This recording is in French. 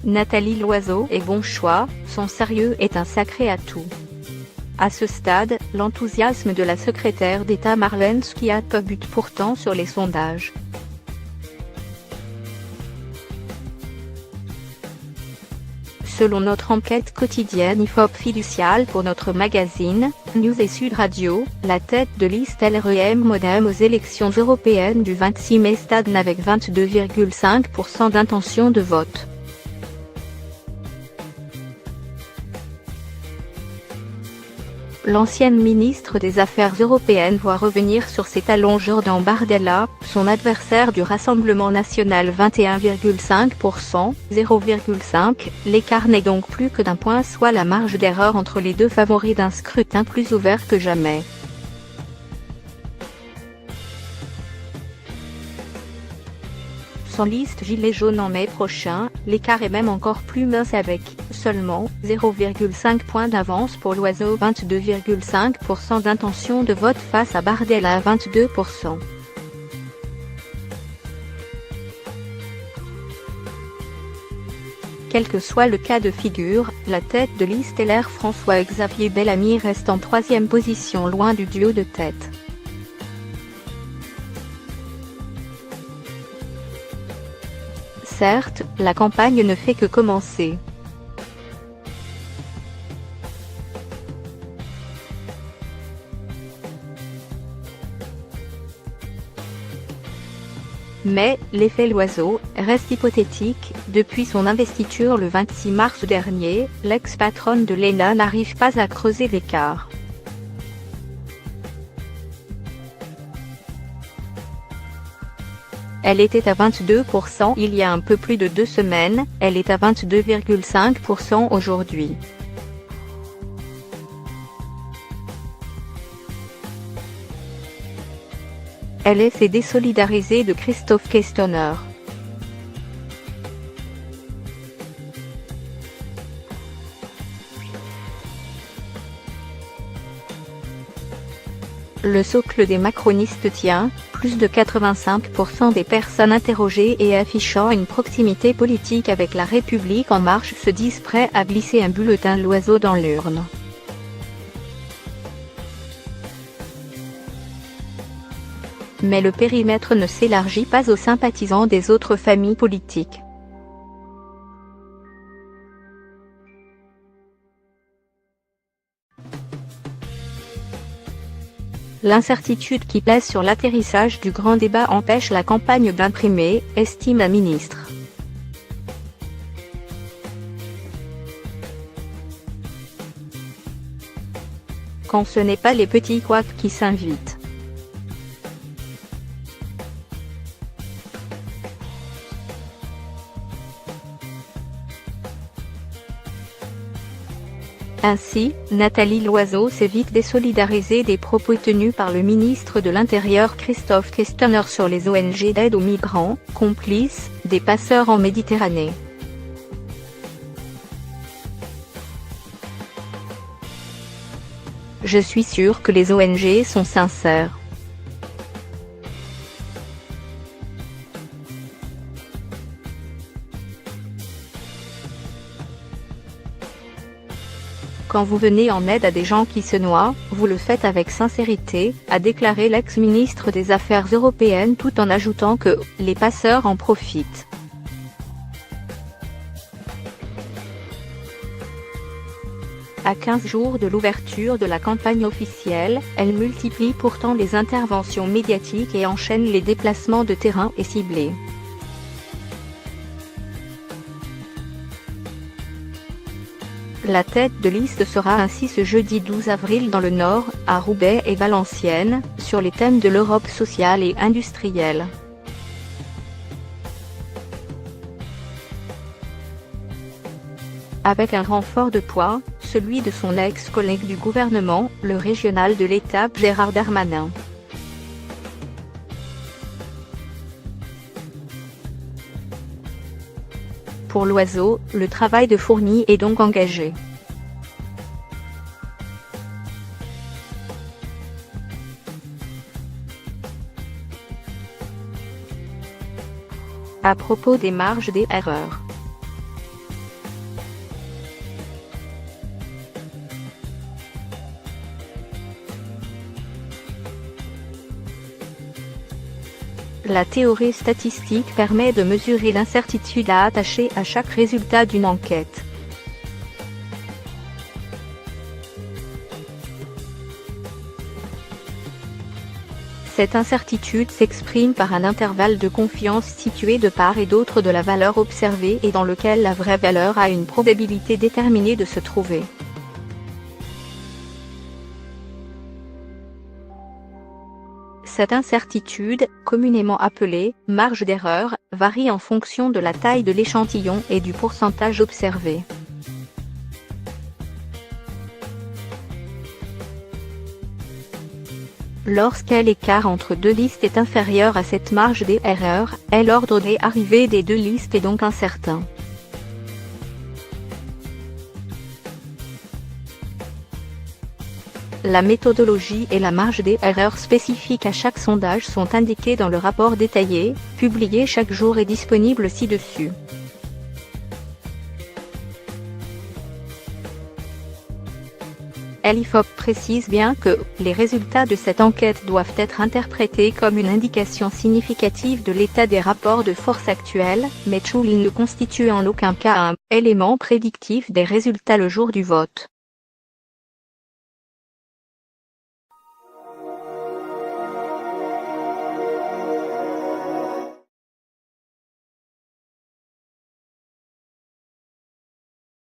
Nathalie Loiseau est bon choix, son sérieux est un sacré atout. À ce stade, l'enthousiasme de la secrétaire d'État Marlène Schiappa bute pourtant sur les sondages. Selon notre enquête quotidienne IFOP Fiducial pour notre magazine, News et Sud Radio, la tête de liste LREM Modem aux élections européennes du 26 mai stagne avec 22,5% d'intention de vote. L'ancienne ministre des Affaires européennes voit revenir sur ses talons Jordan Bardella, son adversaire du Rassemblement national 21,5%, 0,5, l'écart n'est donc plus que d'un point, soit la marge d'erreur entre les deux favoris d'un scrutin plus ouvert que jamais. Sans liste gilet jaune en mai prochain, l'écart est même encore plus mince avec, seulement, 0,5 points d'avance pour Loiseau, 22,5% d'intention de vote face à Bardella à 22%. Quel que soit le cas de figure, la tête de liste LR François-Xavier Bellamy reste en troisième position loin du duo de tête. Certes, la campagne ne fait que commencer. Mais, l'effet Loiseau reste hypothétique. Depuis son investiture le 26 mars dernier, l'ex-patronne de l'ENA n'arrive pas à creuser l'écart. Elle était à 22% il y a un peu plus de 2 semaines, elle est à 22,5% aujourd'hui. Elle s'est désolidarisée de Christophe Castaner. Le socle des macronistes tient, plus de 85% des personnes interrogées et affichant une proximité politique avec La République En Marche se disent prêts à glisser un bulletin Loiseau dans l'urne. Mais le périmètre ne s'élargit pas aux sympathisants des autres familles politiques. L'incertitude qui pèse sur l'atterrissage du grand débat empêche la campagne d'imprimer, estime la ministre. Quand ce n'est pas les petits couacs qui s'invitent. Ainsi, Nathalie Loiseau s'est vite désolidarisée des propos tenus par le ministre de l'Intérieur Christophe Castaner sur les ONG d'aide aux migrants, complices des passeurs en Méditerranée. Je suis sûre que les ONG sont sincères. Quand vous venez en aide à des gens qui se noient, vous le faites avec sincérité, a déclaré l'ex-ministre des Affaires européennes tout en ajoutant que « les passeurs en profitent ». À 15 jours de l'ouverture de la campagne officielle, elle multiplie pourtant les interventions médiatiques et enchaîne les déplacements de terrain et ciblés. La tête de liste sera ainsi ce jeudi 12 avril dans le Nord, à Roubaix et Valenciennes, sur les thèmes de l'Europe sociale et industrielle. Avec un renfort de poids, celui de son ex-collègue du gouvernement, le régional de l'État Gérald Darmanin. Pour Loiseau, le travail de fourmi est donc engagé. À propos des marges d'erreur. La théorie statistique permet de mesurer l'incertitude attachée à chaque résultat d'une enquête. Cette incertitude s'exprime par un intervalle de confiance situé de part et d'autre de la valeur observée et dans lequel la vraie valeur a une probabilité déterminée de se trouver. Cette incertitude, communément appelée « marge d'erreur », varie en fonction de la taille de l'échantillon et du pourcentage observé. Lorsqu'un écart entre deux listes est inférieur à cette marge d'erreur, l'ordre des arrivées des deux listes est donc incertain. La méthodologie et la marge d'erreur spécifiques à chaque sondage sont indiquées dans le rapport détaillé, publié chaque jour et disponible ci-dessus. L'IFOP précise bien que « les résultats de cette enquête doivent être interprétés comme une indication significative de l'état des rapports de force actuels, mais qu'ils ne constituent en aucun cas un élément prédictif des résultats le jour du vote ».